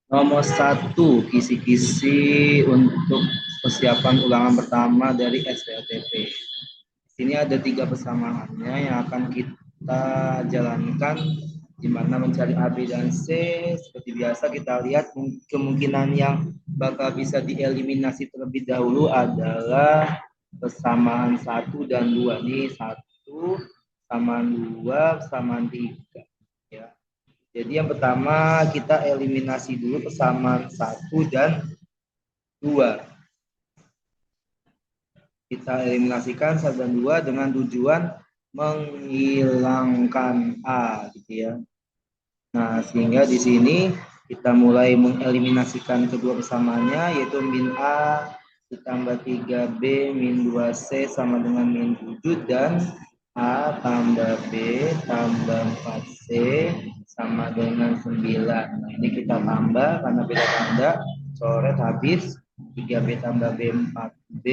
Nomor 1, kisi-kisi untuk persiapan ulangan pertama dari SPLTP. Sini ada 3 persamaannya yang akan kita jalankan, di mana mencari A, B, dan C. Seperti biasa kita lihat kemungkinan yang bakal bisa dieliminasi terlebih dahulu adalah persamaan 1 dan 2. Ini 1, persamaan 2, persamaan 3. Ya. Jadi yang pertama kita eliminasi dulu persamaan 1 dan 2. Kita eliminasikan 1 dan 2 dengan tujuan menghilangkan A gitu ya. Nah, sehingga di sini kita mulai mengeliminasikan kedua persamaannya, yaitu min A ditambah 3B min 2C sama dengan min 7, dan A tambah B tambah 4C sama dengan 9. Nah, ini kita tambah karena beda tanda, coret habis. 3B tambah B 4B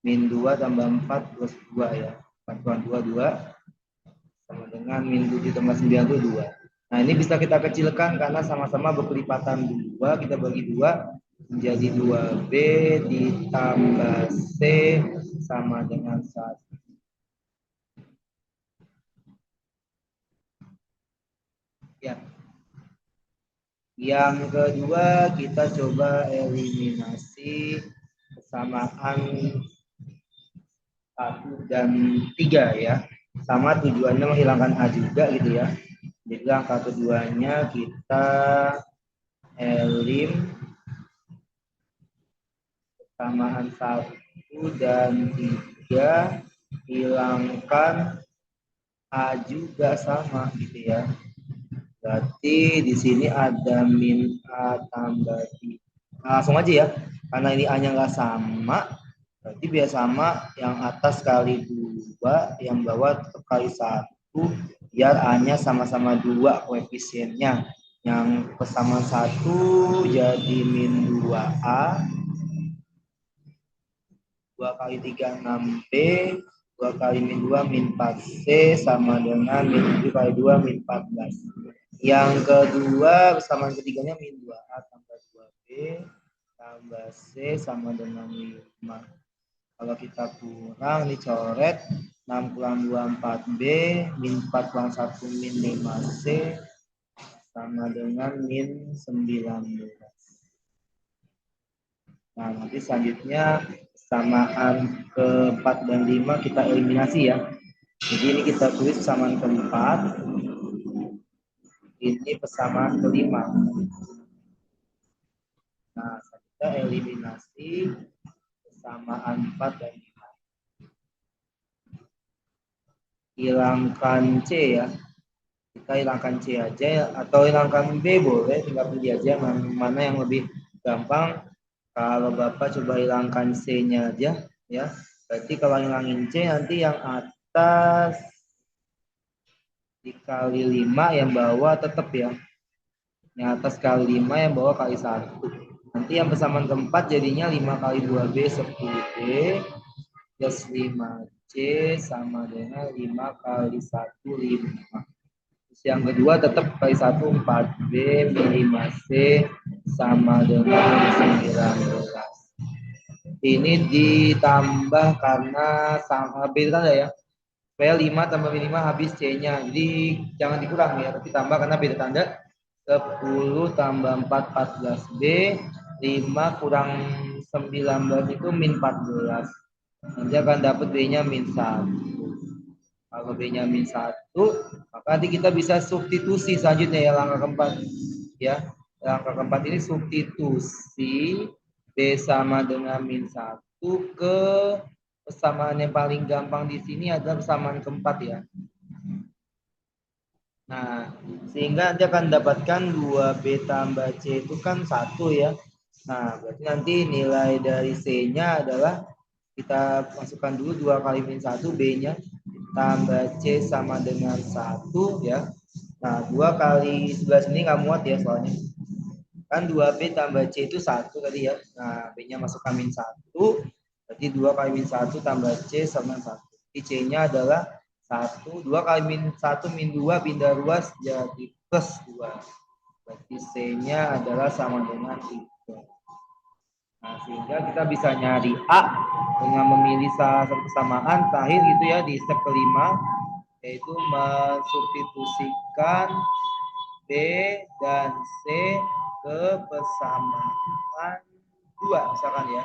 min 2 tambah 4 plus 2 ya. 4 kurang 2, 2 sama dengan min 7 tambah 9 itu 2. Nah, ini bisa kita kecilkan karena sama-sama berkelipatan 2. Kita bagi 2 menjadi 2B ditambah C sama dengan 1. Ya. Yang kedua, kita coba eliminasi persamaan 1 dan 3 ya. Sama tujuannya menghilangkan A juga gitu ya. Jadi langkah keduanya kita elim persamaan 1 dan 3, hilangkan A juga sama gitu ya. Berarti di sini ada min A tambah 3. Nah, langsung aja ya. Karena ini A-nya nggak sama, berarti biar sama yang atas kali 2, yang bawah kali 1, biar A-nya sama-sama 2 koefisiennya. Yang persamaan 1 jadi min 2A, 2 kali 3 6B, 2 kali min 2 min 4C sama dengan min 7 kali 2 min 14. Yang kedua, persamaan ketiganya min 2A tambah 2B tambah C sama dengan 5. Kalau kita kurang, dicoret 6 kurang 2 4B, min 4 kurang 1 min 5C sama dengan min 19. Nah, nanti selanjutnya persamaan ke-4 dan 5 kita eliminasi ya. Jadi ini kita tulis persamaan ke-4, ini persamaan ke-5. Nah, kita eliminasi persamaan 4 dan 5. Hilangkan C ya. Kita hilangkan C aja atau hilangkan B boleh, tinggal pilih aja mana yang lebih gampang. Kalau Bapak coba hilangkan C-nya aja ya. Berarti kalau hilangin C nanti yang atas dikali 5, yang bawah tetap ya. Yang atas kali 5, yang bawah kali 1. Nanti yang persamaan keempat jadinya 5 kali 2B 10B plus 5C sama dengan 5 kali 1 5. Terus yang kedua tetap kali 1 4B min 5C sama dengan 19. Ini ditambah karena sama B tanda ya. Supaya 5 tambah min 5 habis C-nya. Jadi jangan dikurang ya, tapi tambah karena beda tanda. 10 tambah 4 14B, 5 kurang 19 itu min 14. Nanti akan dapat B-nya min 1. Kalau B-nya min 1, maka nanti kita bisa substitusi selanjutnya ya, langkah keempat. Ya, langkah keempat ini substitusi B sama dengan min 1 ke persamaan yang paling gampang di sini adalah persamaan keempat ya. Nah, sehingga nanti akan dapatkan 2B tambah C itu kan 1 ya. Nah, berarti nanti nilai dari C-nya adalah kita masukkan dulu 2 kali min 1 B-nya tambah C sama dengan 1 ya. Nah, 2 kali 11 ini nggak muat ya soalnya. Kan 2B tambah C itu 1 tadi ya. Nah, B-nya masukkan min 1. Berarti 2 kali min 1 tambah C sama 1. Jadi C-nya adalah 1. 2 kali min 1 min 2 pindah ruas jadi plus 2. Berarti C-nya adalah sama dengan 3. Nah, sehingga kita bisa nyari A dengan memilih salah satu kesamaan terakhir gitu ya di step kelima, yaitu mensubstitusikan B dan C ke persamaan 2 misalkan ya.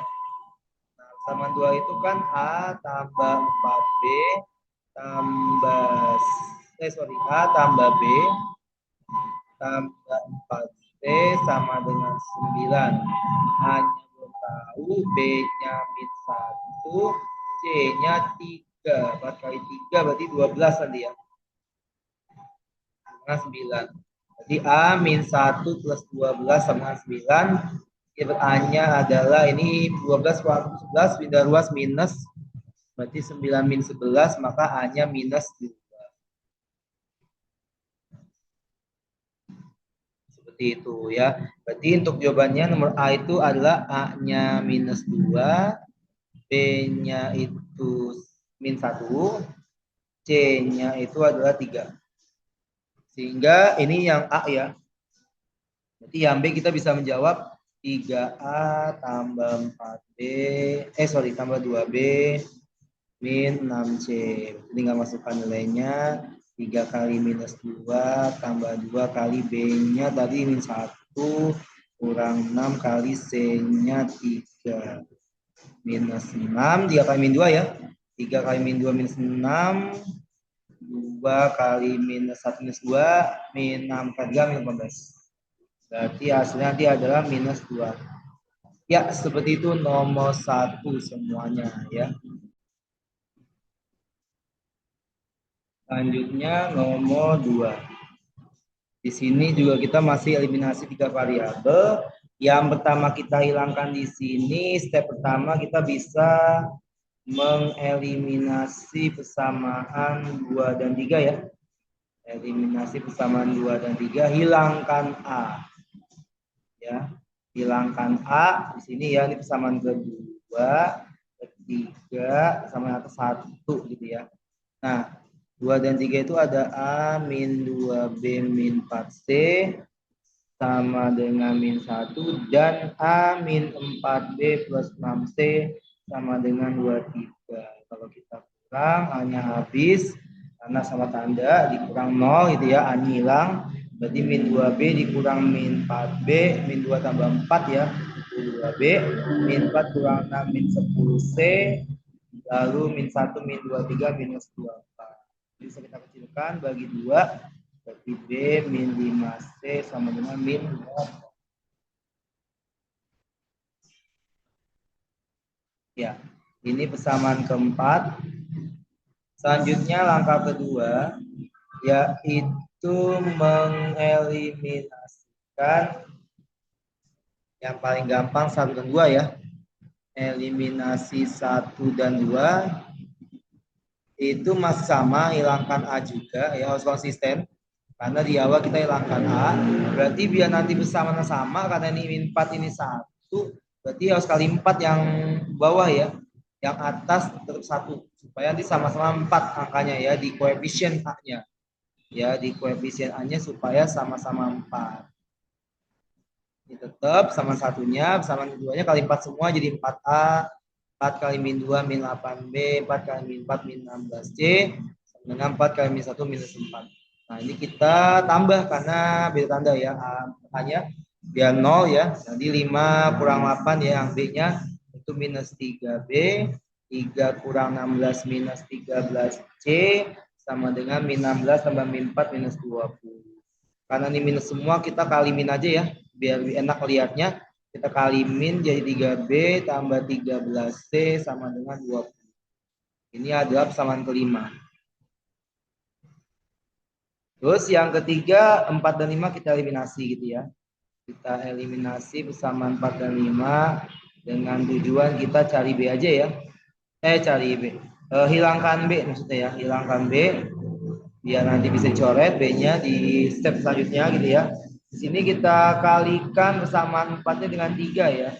Nah, persamaan 2 itu kan A tambah 4B tambah A tambah B tambah 4C sama dengan 9. Hanya belum tahu B-nya min 1, C-nya 3. 4 kali 3 berarti 12 tadi ya. Sama 9. Jadi A min 1 plus 12 sama 9. A-nya adalah ini 12 kurang 11 pindah ruas minus. Berarti 9 min 11 maka A-nya minus 2. Seperti itu ya. Berarti untuk jawabannya nomor A itu adalah A-nya minus 2, B-nya itu min 1, C-nya itu adalah 3. Sehingga ini yang A ya. Berarti yang B kita bisa menjawab 3A tambah 4B, tambah 2B min 6C. Tinggal masukkan nilainya. 3 kali minus 2 tambah 2 kali B-nya tadi min 1 kurang 6 kali C-nya 3 minus 6. 3 kali min 2 ya. 3 kali min 2 minus 6. 2 kali minus 1 minus 2 min 6 kali 3 min 18. Berarti hasilnya nanti adalah minus 2. Ya, seperti itu nomor 1 semuanya ya. Selanjutnya nomor 2. Di sini juga kita masih eliminasi 3 variabel. Yang pertama kita hilangkan di sini, step pertama kita bisa mengeliminasi persamaan 2 dan 3 ya. Eliminasi persamaan 2 dan 3, hilangkan A. Ya, hilangkan A di sini ya, ini persamaan kedua, ketiga sama atas 1 gitu ya. Nah, 2 dan 3 itu ada A min 2B min 4C sama dengan min 1 dan A min 4B plus 6C sama dengan 23. Kalau kita kurang hanya habis karena sama tanda dikurang 0 gitu ya, A hilang. Berarti min 2B dikurang min 4B, min 2 tambah 4 ya, 2B, min 4 kurang 6 min 10C, lalu min 1 min 23 minus 24. Bisa kita kecilkan bagi 2, berarti B min 5C sama dengan min 2. Ya, ini persamaan keempat. Selanjutnya langkah kedua, yaitu mengeliminasikan yang paling gampang 1 dan 2 ya. Eliminasi 1 dan 2 itu masih sama, hilangkan A juga ya, harus konsisten karena di awal kita hilangkan A, berarti biar nanti bersamaan sama karena ini min 4 ini 1, berarti harus kali 4 yang bawah ya, yang atas tetap 1 supaya nanti sama-sama 4 angkanya ya di koefisien A-nya ya, di koefisien A-nya supaya sama-sama 4. Ini tetap sama satunya, sama keduanya kali 4 semua jadi 4A, 4 kali min 2 min 8B, 4 kali min 4 min 16C, dengan 4 kali min 1 minus 4. Nah ini kita tambah karena beda tanda ya, A-nya biar 0 ya, jadi 5 kurang 8 ya, yang B-nya itu minus 3B, 3 kurang 16 minus 13C, sama dengan min 16 tambah min 4 minus 20. Karena ini minus semua, kita kali min aja ya, biar lebih enak lihatnya. Kita kali min jadi 3B tambah 13C sama dengan 20. Ini adalah persamaan kelima. Terus yang ketiga, 4 dan 5 kita eliminasi gitu ya. Kita eliminasi persamaan 4 dan 5 dengan tujuan kita cari B aja ya. Cari B. Hilangkan B maksudnya ya, hilangkan B. Biar nanti bisa coret B-nya di step selanjutnya gitu ya. Di sini kita kalikan persamaan 4-nya dengan 3 ya.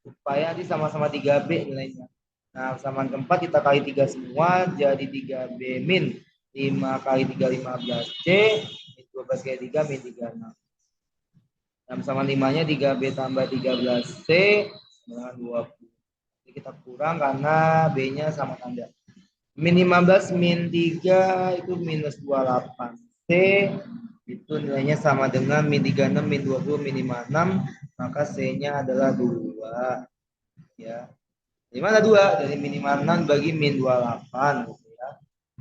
Supaya nanti sama-sama 3B nilainya. Nah, persamaan keempat kita kali 3 semua jadi 3B min 5 kali 3 15C, min 12 kali 3 min 36. 6 sama 5-nya 3B tambah 13C dengan 20. Jadi kita kurang karena B-nya sama tanda. Min 15 min 3 itu minus 28. C itu nilainya sama dengan min 36 min 20 min 56, maka C-nya adalah 2. Ya. Di mana 2? Dari min 56 bagi min 28 gitu ya.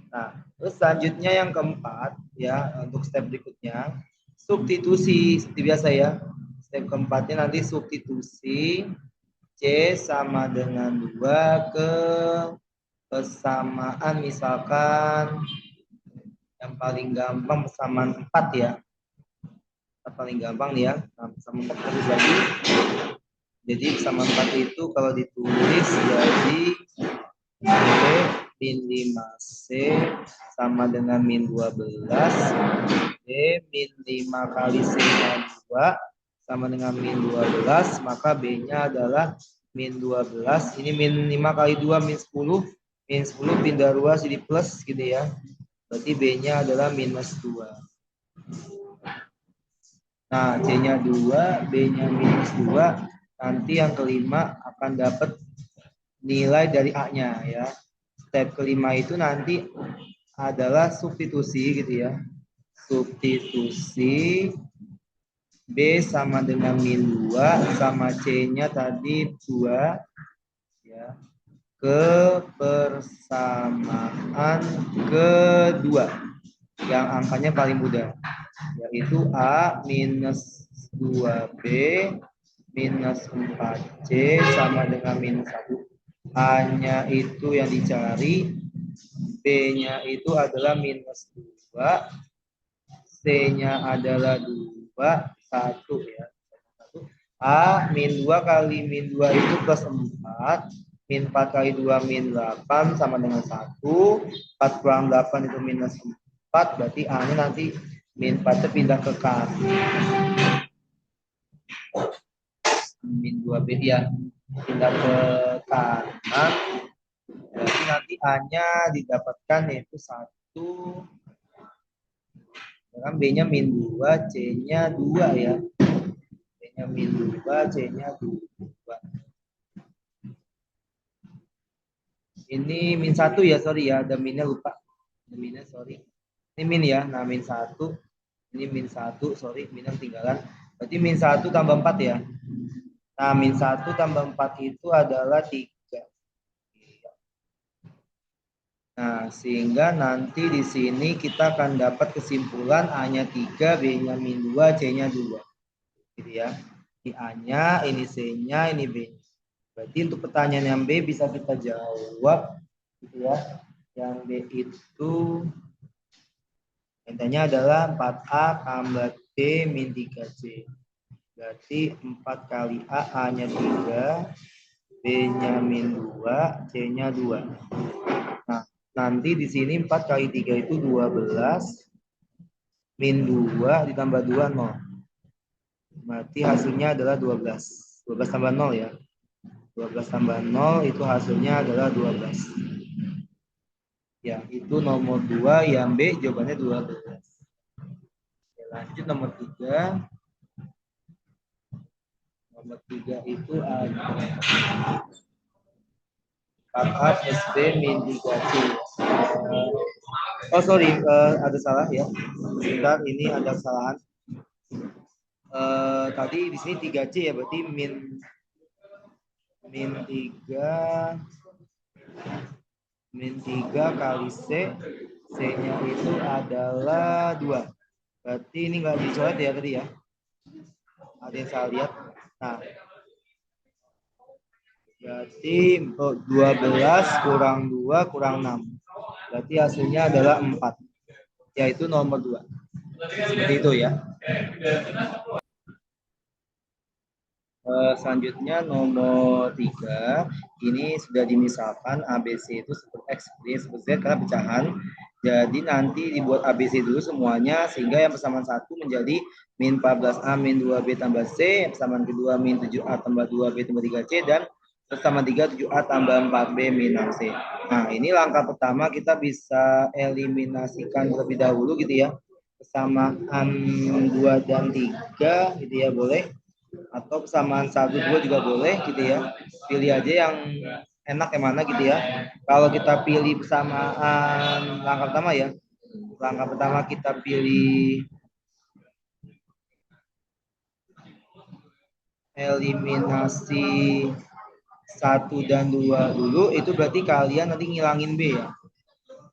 Nah, terus selanjutnya yang keempat ya, untuk step berikutnya substitusi seperti biasa ya. Step keempatnya nanti substitusi C sama dengan 2 ke persamaan, misalkan yang paling gampang persamaan 4 ya. Yang paling gampang nih ya, nah, persamaan 4 terus lagi. Jadi persamaan 4 itu kalau ditulis jadi min 5C sama dengan min 12. D min 5 kali C-nya 2 sama dengan min 12, maka B-nya adalah min 12. Ini min 5 kali 2 min 10. Min 10 pindah ruas jadi plus gitu ya. Berarti B-nya adalah minus 2. Nah, C-nya 2, B-nya minus 2. Nanti yang kelima akan dapat nilai dari A-nya ya. Step kelima itu nanti adalah substitusi gitu ya. Substitusi B sama dengan min 2 sama C-nya tadi 2 ya, ke persamaan kedua yang angkanya paling mudah, yaitu A minus 2B minus 4C sama dengan minus 1. A-nya itu yang dicari, B-nya itu adalah minus 2, C-nya adalah 2, 1 ya. A min 2 kali min 2 itu plus 4. Min 4 kali 2 min 8 sama dengan 1. 4 kurang 8 itu minus 4. Berarti A-nya nanti min 4 pindah ke kanan. Min 2B ya. Pindah ke kanan. Berarti nanti A-nya didapatkan yaitu 1. Sekarang B-nya min 2, C-nya 2 ya. B-nya min 2, C-nya 2. Ini min 1 ya, sorry ya, ada minnya lupa. Ada minnya, sorry. Ini min ya, nah min 1. Ini min 1, sorry, min yang tinggalan. Berarti min 1 tambah 4 ya. Nah, min 1 tambah 4 itu adalah 3. Nah, sehingga nanti di sini kita akan dapat kesimpulan A-nya 3, B-nya min 2, C-nya 2. Gitu ya. Ini A-nya, ini C-nya, ini B-nya. Berarti untuk pertanyaan yang B bisa kita jawab gitu ya. Yang B itu intinya adalah 4A tambah B min 3C. Berarti 4 kali A, A-nya 3, B-nya min 2, C-nya 2. Nah, nanti di sini 4 kali 3 itu 12. Min 2 ditambah 2, 0. Berarti hasilnya adalah 12. 12 tambah 0 ya. 12 tambah 0 itu hasilnya adalah 12. Ya, itu nomor 2, yang B jawabannya 12. Oke, lanjut nomor 3. Nomor 3 itu ada 4A plus B min 3C. Oh sorry, ada salah ya. Sebentar, ini ada kesalahan. Tadi di sini 3C ya, berarti min 3 kali C. C-nya itu adalah 2. Berarti ini nggak dicoret ya tadi ya. Ada yang saya lihat. Nah, berarti 12 kurang 2 kurang 6. Berarti hasilnya adalah 4. Yaitu nomor 2. Seperti itu ya. Selanjutnya nomor 3. Ini sudah dimisalkan ABC itu seperti X, Y, seperti Z karena pecahan. Jadi nanti dibuat ABC dulu semuanya sehingga yang persamaan 1 menjadi min 14A min 2B tambah C, persamaan kedua min 7A tambah 2B tambah 3C, dan persamaan 3 7A tambah 4B min 6C. Nah, ini langkah pertama kita bisa eliminasikan terlebih dahulu gitu ya. Persamaan 2 dan 3 gitu ya boleh. Atau persamaan 1, 2 juga boleh gitu ya. Pilih aja yang enak yang mana gitu ya. Kalau kita pilih persamaan langkah pertama ya. Langkah pertama kita pilih eliminasi 1 dan 2 dulu, itu berarti kalian nanti ngilangin B ya.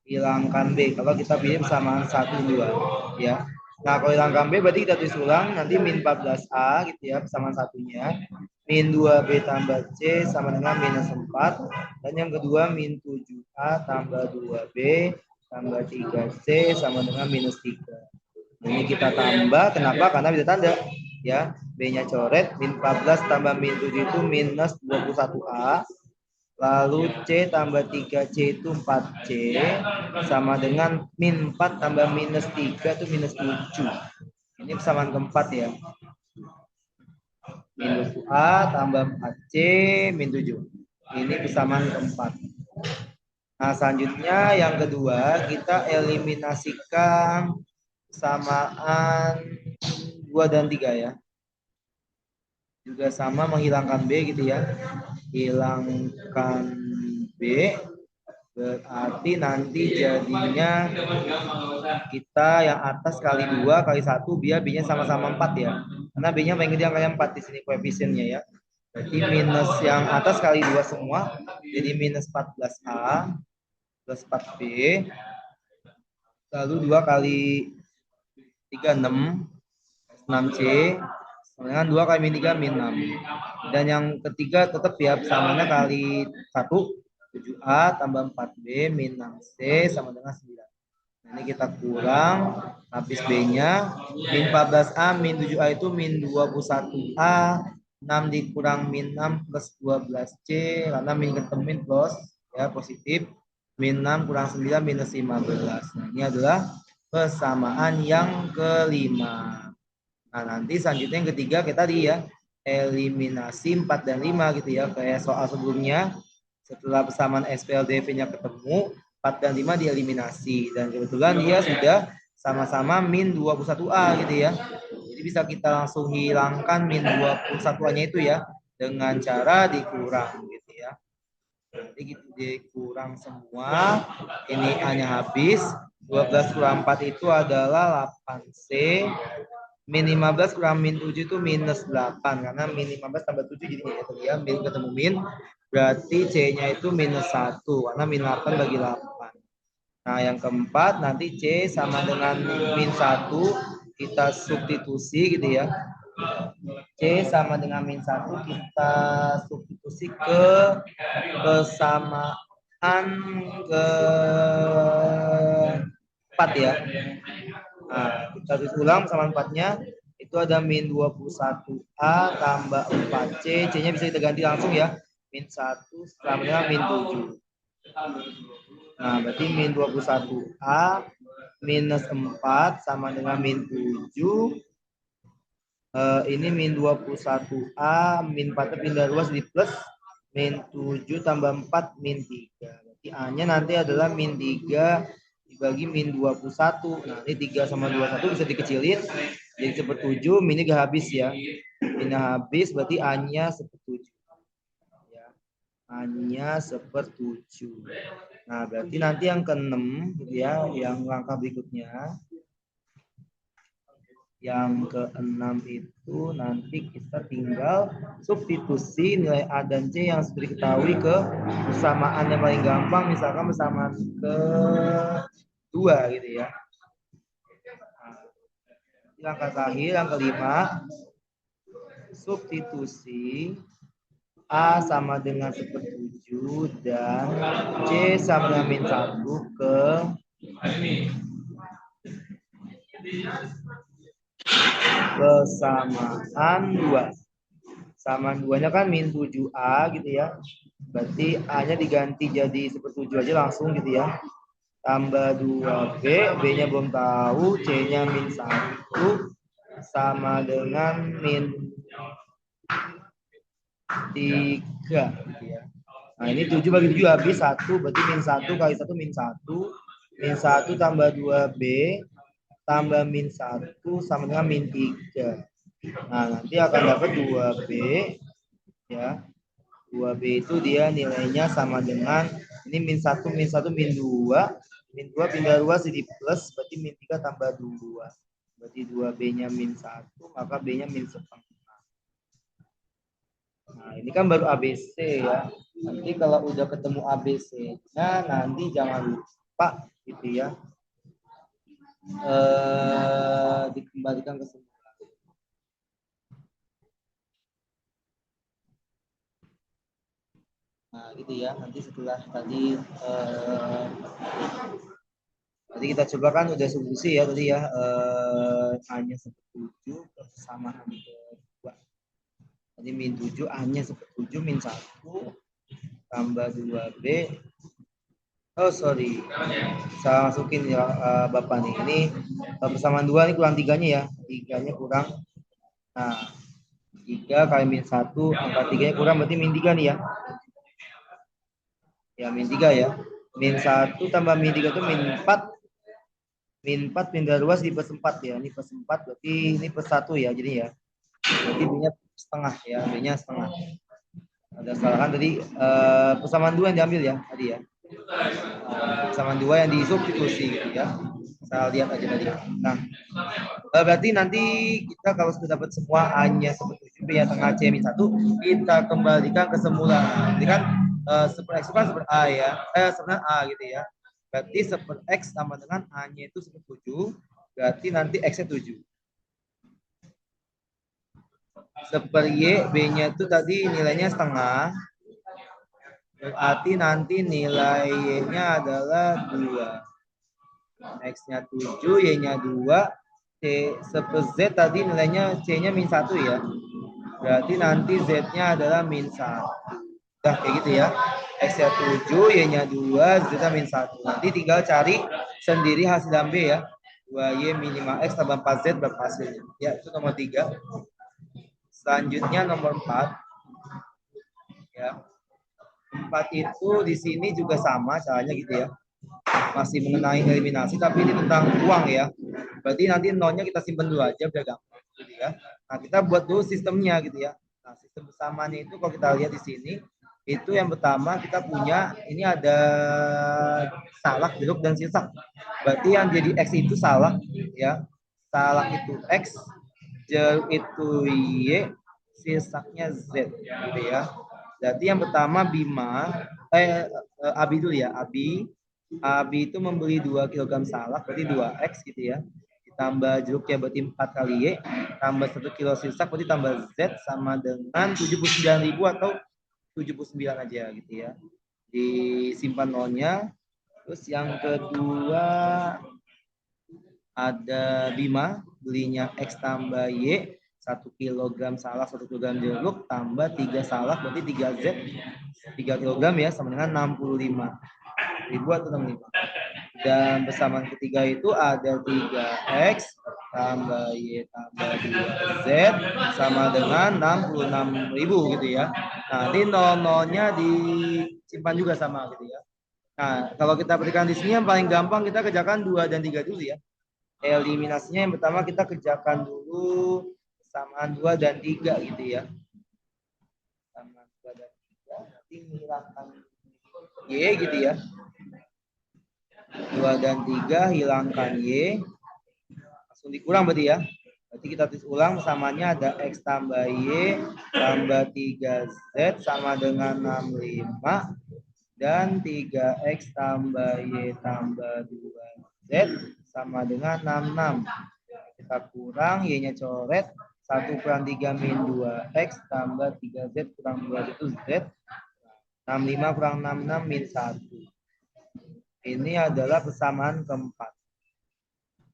Hilangkan B kalau kita pilih persamaan 1, 2 ya. Nah, kalau hilangkan B berarti kita tulis ulang nanti min 14A gitu ya persamaan satunya. Min 2B tambah C sama dengan minus 4. Dan yang kedua min 7A tambah 2B tambah 3C sama dengan minus 3. Ini kita tambah, kenapa? Karena bisa tanda ya. B-nya coret, min 14 tambah min 7 itu minus 21A. Lalu C tambah 3C itu 4C sama dengan min 4 tambah minus 3 itu minus 7. Ini persamaan keempat ya. Minus A tambah 4C min 7. Ini persamaan keempat. Nah, selanjutnya yang kedua kita eliminasikan persamaan 2 dan 3 ya. Juga sama menghilangkan B gitu ya. Hilangkan B berarti nanti jadinya kita yang atas kali 2 kali 1 biar B-nya sama-sama 4 ya. Karena B-nya paling gede angkanya 4 di sini koefisiennya ya. Berarti minus yang atas kali 2 semua jadi minus 14A plus 4B. Lalu 2 kali 3 6 6C dengan 2 kali min 3 min 6. Dan yang ketiga tetap ya persamanya kali 1 7A tambah 4B min 6C sama dengan 9. Nah, ini kita kurang habis B-nya min 14A min 7A itu min 21A 6 dikurang min 6 plus 12C karena min ketemu min plus ya positif min 6 kurang 9 minus 15. Nah, ini adalah persamaan yang kelima. Nah, nanti selanjutnya yang ketiga kita tadi ya eliminasi 4 dan 5 gitu ya kayak soal sebelumnya. Setelah persamaan SPLDV-nya ketemu 4 dan 5 dieliminasi dan kebetulan dia sudah sama-sama min 21A gitu ya. Jadi bisa kita langsung hilangkan min 21A-nya itu ya dengan cara dikurang gitu ya. Nanti gitu dikurang semua. Ini A-nya habis. 12 kurang 4 itu adalah 8C. Min 15 kurang min 7 itu minus 8 karena min 15 tambah 7 jadinya itu ya min ketemu min berarti C-nya itu minus 1 karena min 8 bagi 8. Nah, yang keempat nanti C sama dengan min 1 kita substitusi gitu ya. C sama dengan min 1 kita substitusi ke persamaan ke-4 ya. Nah, kita tulis ulang persamaan 4-nya itu ada min 21A tambah 4C. C-nya bisa kita ganti langsung ya. Min 1 sama dengan min 7. Nah, berarti min 21A minus 4 sama dengan min 7. Ini min 21A min 4 pindah luas di plus min 7 tambah 4 min 3. Berarti A-nya nanti adalah min 3 dibagi min 21. Nah, ini 3 sama 21 bisa dikecilin jadi sepertujuh. Minnya gak habis ya. Minnya habis berarti A-nya sepertujuh. Ya. A-nya sepertujuh. Nah, berarti nanti yang ke-6 gitu ya, yang langkah berikutnya. Yang ke-6 itu nanti kita tinggal substitusi nilai A dan C yang sudah diketahui ke persamaan yang paling gampang, misalkan persamaan ke-2 gitu ya. Nah, langkah terakhir yang kelima, substitusi A sama dengan sepertujuh dan C sama dengan min 1 ke persamaan 2. Persamaan 2-nya kan min 7A gitu ya. Berarti A-nya diganti jadi sepertujuh aja langsung gitu ya. Tambah 2B, B-nya belum tahu, C-nya min 1 sama dengan min 3 gitu ya. Nah, ini 7 bagi 7 habis 1, berarti min 1 kali 1 min 1. Min 1 tambah 2B tambah min 1 sama dengan min 3. Nah, nanti akan dapat 2B ya. 2B itu dia nilainya sama dengan ini min 1 min 1 min 2. Min 2 pindah 2 jadi plus, berarti min 3 tambah 2. Berarti 2B-nya min 1, maka B-nya min setengah. Nah, ini kan baru ABC ya. Nanti kalau udah ketemu ABC-nya, nanti jangan lupa gitu ya. Dikembalikan ke semula. Nah, gitu ya. Nanti setelah tadi kita coba kan udah solusi ya tadi ya, A-nya 7 persamaan kedua. Tadi min 7, A-nya 7 min 1 tambah 2B. Oh sorry, saya masukin ya Bapak nih. Ini persamaan 2 ini kurang 3-nya ya. 3-nya kurang. Nah, 3 kali min 1, angka 3-nya kurang berarti min 3 nih ya. Ya min 3 ya. Min 1 tambah min 3 itu min 4. Min 4 pindah 2 di plus 4 ya. Ini plus 4 berarti ini plus 1 ya. Jadi ya. Berarti B-nya setengah ya. B-nya setengah. Ada kesalahan tadi persamaan 2 yang diambil ya tadi ya. Persamaan 2 yang disubstitusi gitu ya. Saya lihat aja tadi. Nah, berarti nanti kita kalau sudah dapat semua A-nya 7, B ya tengah C min 1, kita kembalikan ke semula. Jadi kan super X kan super A ya. Sebenarnya A gitu ya. Berarti super X sama dengan A-nya itu 7. Berarti nanti X-nya 7. Super Y, B-nya itu tadi nilainya setengah. Berarti nanti nilai Y-nya adalah 2. X-nya 7, Y-nya 2. C super Z tadi nilainya C-nya min 1 ya. Berarti nanti Z-nya adalah min 1. Udah kayak gitu ya. X-nya 7, Y-nya 2, Z-nya min 1. Nanti tinggal cari sendiri hasil B ya. 2Y min 5X tambah 4Z berapa hasilnya. Ya, itu nomor 3. Selanjutnya nomor 4. Ya. 4 itu di sini juga sama caranya gitu ya. Masih mengenai eliminasi, tapi ini tentang uang ya. Berarti nanti nolnya kita simpan dulu aja biar gampang gitu ya. Nah, kita buat dulu sistemnya gitu ya. Nah, sistem bersamanya itu kalau kita lihat di sini, itu yang pertama kita punya ini ada salak, jeruk dan sirsak. Berarti yang jadi X itu salak ya. Salak itu X, jeruk itu Y, sirsaknya Z gitu ya. Berarti yang pertama Bima Abi dulu ya. Abi itu membeli 2 kg salak berarti 2X gitu ya. Ditambah jeruknya berarti 4 kali Y, tambah 1 kilo sirsak berarti tambah Z sama dengan 79.000 atau 79 aja gitu ya. Disimpan nolnya. Terus yang kedua ada Bima belinya X tambah Y, 1 kg salak, 1 kg jeruk, tambah 3 salak, berarti 3 Z, 3 kg ya, sama dengan 65.000 atau 65. Dan persamaan ketiga itu ada 3X tambah Y tambah 2Z sama dengan 66.000 gitu ya. Nah, ini nol-nolnya disimpan juga sama gitu ya. Nah, kalau kita perhatikan di sini yang paling gampang kita kerjakan 2 dan 3 dulu ya. Eliminasinya yang pertama kita kerjakan dulu persamaan 2 dan 3 gitu ya. Persamaan 2 dan 3 nanti menghilangkan Y gitu ya. 2 dan 3 hilangkan Y. Langsung dikurang berarti ya. Berarti kita tulis ulang persamaannya ada X tambah Y tambah 3Z sama dengan 65. Dan 3X tambah Y tambah 2Z sama dengan 66. Kita kurang, Y-nya coret. 1 kurang 3 min 2X tambah 3Z kurang 2 itu Z. 65 kurang 66 min 1. Ini adalah persamaan keempat.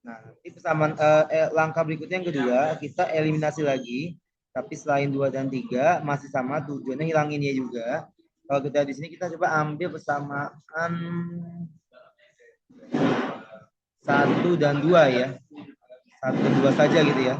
Nah, nanti persamaan langkah berikutnya yang kedua, kita eliminasi lagi. Tapi selain 2 dan 3 masih sama tujuannya hilangin Y juga. Kalau kita di sini kita coba ambil persamaan 1 dan 2 ya. 1 dan 2 saja gitu ya.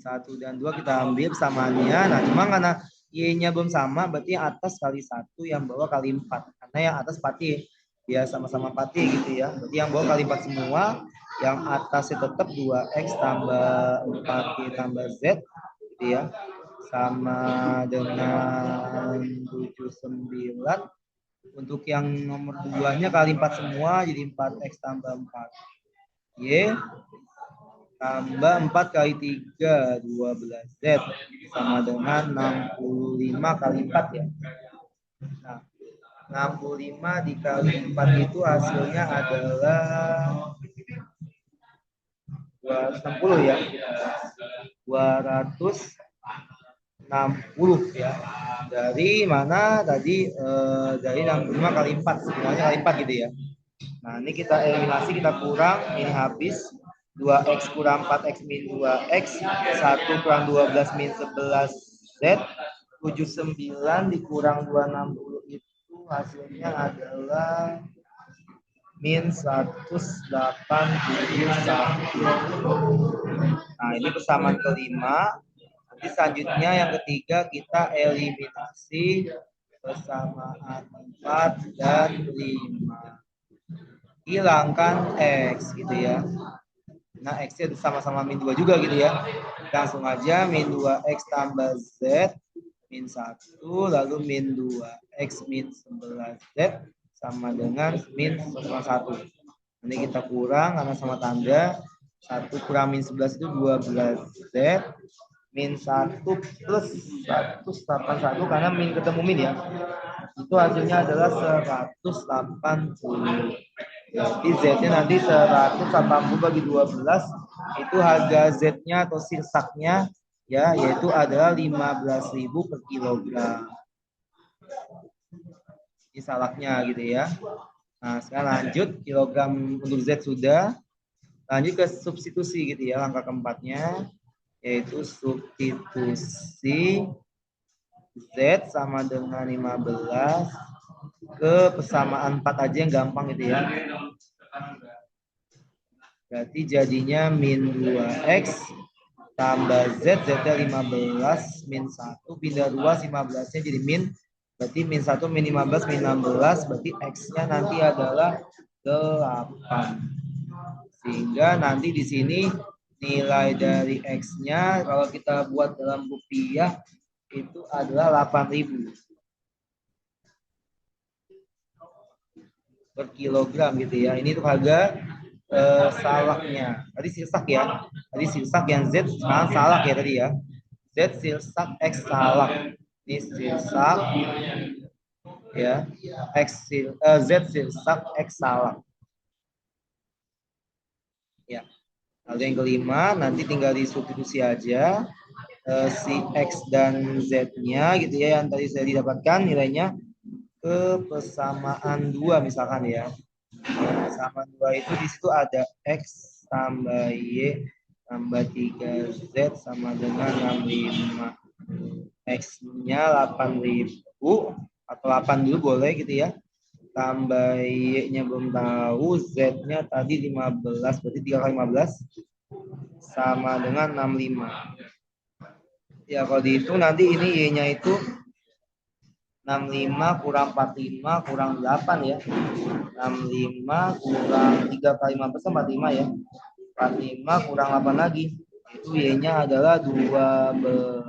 1 dan 2 kita ambil persamaannya. Nah, cuma karena Y-nya belum sama, berarti yang atas kali 1, yang bawah kali 4. Karena yang atas pati, ya sama-sama pati gitu ya. Berarti yang bawah kali 4 semua, Yang atasnya tetap 2x tambah 4y tambah z gitu ya. Sama dengan 79. Untuk yang nomor 2-nya kali 4 semua jadi 4x tambah 4y tambah 4 kali 3 12z sama dengan 65 kali 4 ya. Nah, 65 dikali 4 itu hasilnya adalah 260 ya. 260 ya. Dari mana tadi dari 65 kali 4 semuanya kali 4 gitu ya. Nah, ini kita eliminasi, kita kurang, ini habis 2x kurang 4x min 2x 1 kurang 12 min 11z 79 dikurang 260 itu hasilnya adalah min 181. Nah, ini persamaan kelima. Nanti selanjutnya yang ketiga kita eliminasi persamaan 4 dan 5. Hilangkan x gitu ya. Nah, x-nya sama-sama min 2 juga gitu ya. Langsung aja min 2x tambah z min 1 lalu min 2x min 11z sama dengan min 1. Ini kita kurang karena sama tanda. 1 kurang min 11 itu 12z min 1 plus 181 karena min ketemu min ya. Itu hasilnya adalah 180. Jadi Z-nya nanti 180 bagi 12 itu harga Z-nya atau sirsaknya ya, yaitu adalah 15.000 per kilogram. Ini salaknya gitu ya. Nah, sekarang lanjut, kilogram untuk Z sudah. Lanjut ke substitusi gitu ya, langkah keempatnya yaitu substitusi Z sama dengan 15 ke persamaan 4 aja yang gampang gitu ya. Berarti jadinya min 2x tambah Z, Z-nya 15 min 1 pindah 2 15-nya jadi min. Berarti min 1 min 15 min 16 berarti x-nya nanti adalah 8. Sehingga nanti di sini nilai dari x-nya kalau kita buat dalam rupiah itu adalah 8.000 per kilogram gitu ya. Ini tuh harga salaknya. Tadi sirsak ya. Tadi sirsak yang Z sekarang salak ya tadi ya. Z sirsak X salak. Ini sirsak ya. Z sirsak X salak. Ya. Lalu yang kelima nanti tinggal disubstitusi aja si X dan Z-nya gitu ya yang tadi saya didapatkan nilainya ke persamaan 2 misalkan ya. Persamaan 2 itu di situ ada X tambah Y tambah 3Z sama dengan 65. X-nya 8.000 atau 8 dulu boleh gitu ya. Tambah Y-nya belum tahu, Z-nya tadi 15, berarti 3 kali 15 sama dengan 65. Ya kalau dihitung nanti ini Y-nya itu 65 kurang 45 kurang 8 ya. 65 kurang 3 kali 15 45 ya. 45 kurang 8 lagi. Itu Y-nya adalah 12.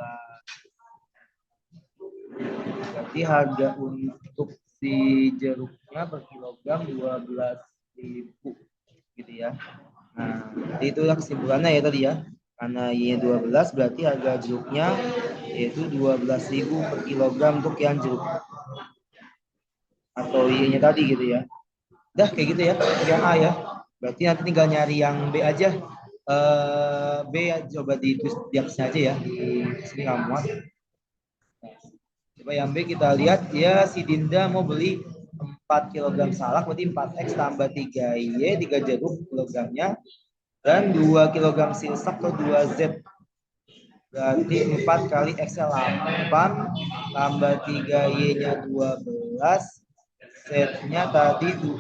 Berarti harga untuk si jeruknya per kilogram 12.000 gitu ya. Nah, itu kesimpulannya ya tadi ya. Karena Y-nya 12 berarti harga jeruknya yaitu 12.000 per kilogram untuk yang jeruk. Atau Y-nya tadi gitu ya. Udah kayak gitu ya. Yang A ya. Berarti nanti tinggal nyari yang B aja. B ya, coba ditulis di atasnya aja ya. Di sini nggak muat. Coba yang B kita lihat ya si Dinda mau beli 4 kg salak berarti 4x tambah 3Y 3 jeruk kilogramnya dan 2 kg sirsak atau 2Z berarti 4 kali X 8 tambah 3Y-nya 12 Z-nya tadi 15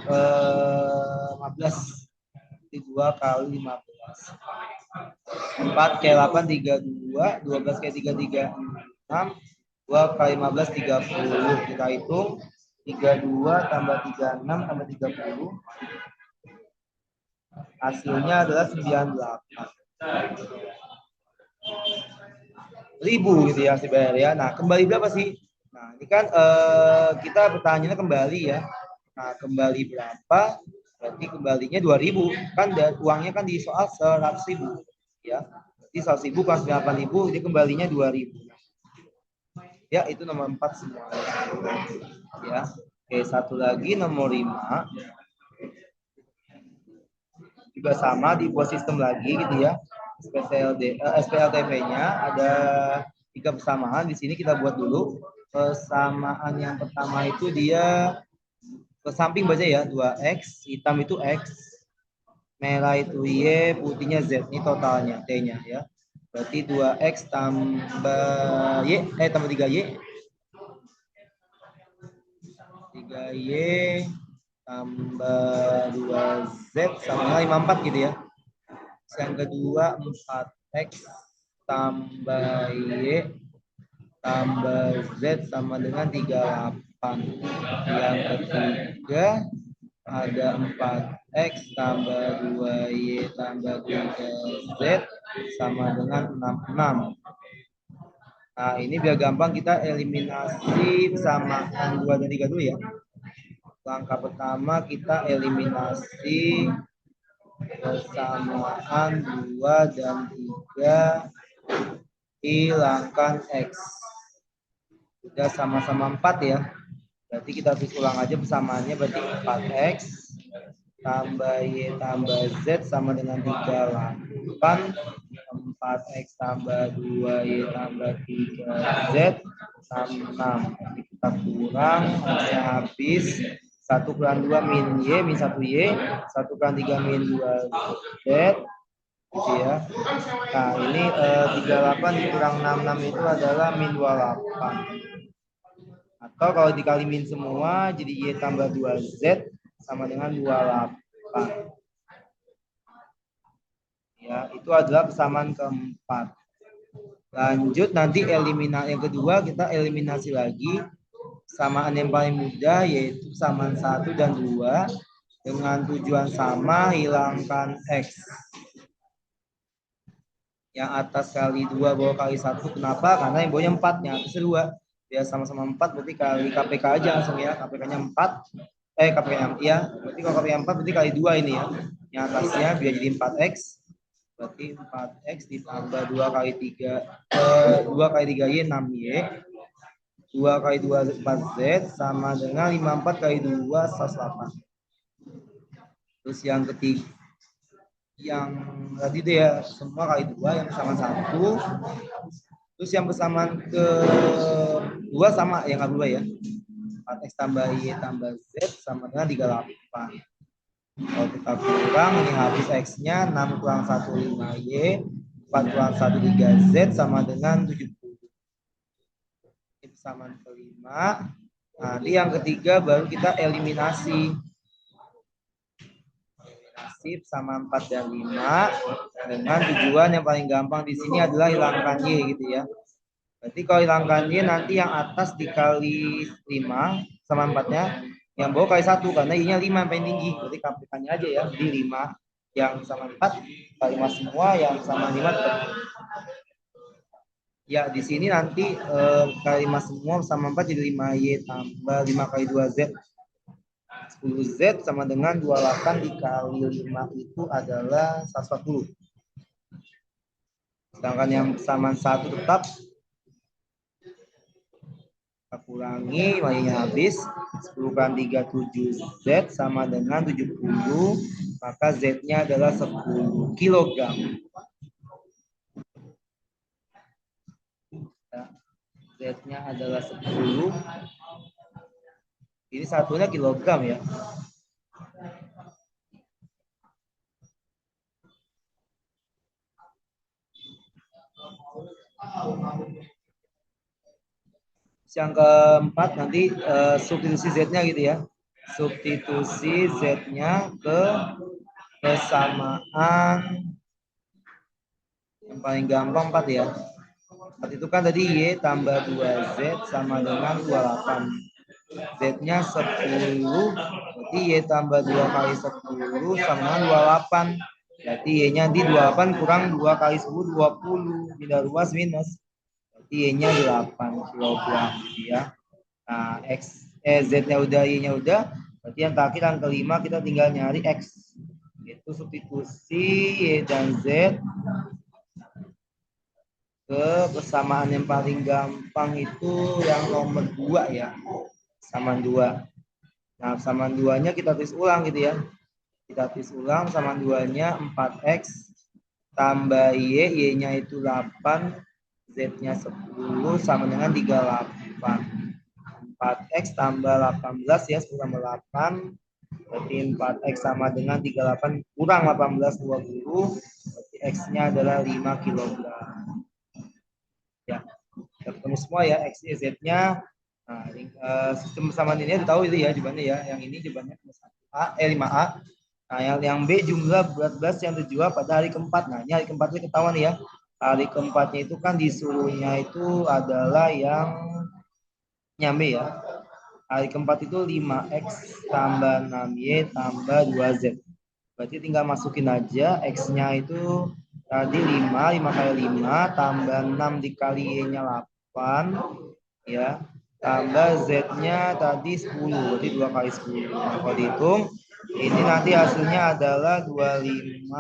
2 kali 15 4 kali 8 32 12 kali 3 36 2 kali 15 30 kita hitung 32 tambah 36 tambah 30 Hasilnya adalah 98.000 gitu ya si bayar ya. Nah, kembali berapa sih? Nah, ini kan kita pertanyaannya kembali ya. Nah, kembali berapa? Berarti kembalinya 2.000. Kan uangnya kan di soal 100.000 ya. Berarti 100.000 plus 8.000 ini kembalinya 2.000. Ya, itu nomor 4 semua. Ya. Oke, satu lagi nomor 5. Juga sama di buat sistem lagi gitu ya. SPLTP-nya ada 3 persamaan. Di sini kita buat dulu. Persamaan yang pertama itu dia ke samping baca ya, 2X, hitam itu X, merah itu Y, putihnya Z. Ini totalnya, T-nya ya. Berarti 2X tambah Y, tambah 3Y. 3Y tambah 2Z sama 54 gitu ya. Yang kedua 4X tambah Y tambah Z sama dengan 38. Yang ketiga ada 4X tambah 2Y tambah 3Z sama dengan 66. Nah, ini biar gampang kita eliminasi persamaan 2 dan 3 dulu ya. Langkah pertama kita eliminasi persamaan 2 dan 3, hilangkan X. Sudah sama-sama 4 ya. Berarti kita tulis ulang aja persamaannya, berarti 4X tambah Y tambah Z sama dengan 38. 4X tambah 2Y tambah 3Z sama 6. Kita kurang, hasilnya habis. 1 kurang 2 min Y, min 1Y. 1 kurang 3 min 2Z. Gitu ya. Nah, ini 38 dikurang 66 itu adalah min 28. Atau kalau dikali min semua, jadi Y tambah 2Z sama dengan 28. Ya, itu adalah persamaan keempat. Lanjut nanti eliminasi yang kedua, kita eliminasi lagi samaan yang paling mudah, yaitu samaan 1 dan 2 dengan tujuan sama, hilangkan X. Yang atas kali 2 bawah kali 1, kenapa? Karena yang bawahnya 4, yang atasnya 2. Ya sama-sama 4, berarti kali KPK aja langsung ya. KPK-nya 4. KPK-nya ya. Berarti kalau KPK 4 berarti kali 2 ini ya. Yang atasnya biar jadi 4X. Berarti 4X ditambah 2 kali 3 2 kali 3Y 6Y. 2 kali 2 4Z sama dengan 54 kali 2 108. Terus yang ketiga, yang tadi itu ya semua kali 2 yang persamaan 1. Terus yang persamaan ke 2 sama yang kedua ya. 4X tambah Y tambah Z sama dengan 38. Kalau kita kurang, ini habis X-nya 6 kurang 1 5Y, 4 kurang 1 3Z sama dengan 70. Ini persamaan kelima. Nah, di yang ketiga baru kita eliminasi. Eliminasi sama 4 dan 5 dengan tujuan yang paling gampang di sini adalah hilangkan Y gitu ya. Berarti kalau hilangkan Y nanti yang atas dikali 5 sama 4-nya, yang bawah kali 1 karena Y-nya 5 yang paling tinggi. Berarti KPK-nya aja ya, di 5 yang sama 4 kali 5 semua, yang sama 5 tetap. Ya, di sini nanti kali 5 semua sama 4 jadi 5Y tambah 5 kali 2Z. 10Z sama dengan 28 dikali 5 itu adalah 140. Sedangkan yang persamaan 1 tetap. Kita kurangi, Y-nya habis. 10 kali 3, 7Z sama dengan 70. Maka Z-nya adalah 10 kg. Z-nya adalah 10. Ini satunya kilogram ya. Yang keempat nanti substitusi Z-nya gitu ya. Substitusi Z-nya ke persamaan yang paling gampang 4 ya. 4 itu kan tadi Y tambah 2Z sama dengan 28. Z-nya 10, berarti Y tambah 2 kali 10 sama 28. Berarti Y-nya di 28 kurang 2 kali 10, 20. Tidak luas minus. Berarti Y-nya 8 kilogram gitu ya. Nah, Z-nya udah, Y-nya udah. Berarti yang terakhir yang kelima kita tinggal nyari X. Itu substitusi Y dan Z ke persamaan yang paling gampang itu yang nomor 2 ya. Samaan 2. Nah, samaan 2-nya kita tulis ulang gitu ya. Kita tulis ulang samaan 2-nya 4X tambah Y, Y-nya itu 8, Z-nya 10 sama dengan 38. 4X tambah 18 ya, 10 tambah 8. Berarti 4X sama dengan 38 kurang 18, 20. Berarti X-nya adalah 5 kg. Ya, kita ketemu semua ya, X, Y, Z-nya. Nah, sistem persamaan ini tahu itu ya jawabannya ya. Yang ini jawabannya 5A. Nah, yang B jumlah berat beras yang terjual pada hari keempat. Nah, ini hari keempatnya ketahuan ya. Hari keempatnya itu kan disuruhnya itu adalah yang B ya. Hari keempat itu 5X tambah 6Y tambah 2Z. Berarti tinggal masukin aja. X-nya itu tadi 5 kali 5 tambah 6 dikali Y-nya 8 ya, tambah Z-nya tadi 10, berarti 2 kali 10. Nah, kalau dihitung ini nanti hasilnya adalah 25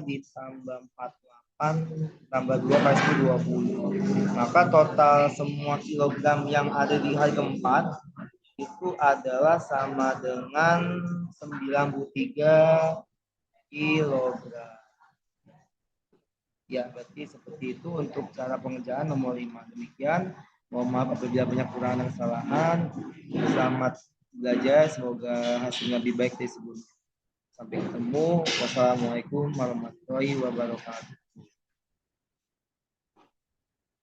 ditambah 48 tambah 2 kali 10, 20. Maka total semua kilogram yang ada di hari keempat itu adalah sama dengan 93 kilogram. Ya, berarti seperti itu untuk cara pengerjaan nomor 5. Demikian. Mohon maaf apabila banyak kurang dan kesalahan. Selamat belajar. Semoga hasilnya lebih baik dari sebelumnya. Sampai ketemu. Wassalamualaikum warahmatullahi wabarakatuh.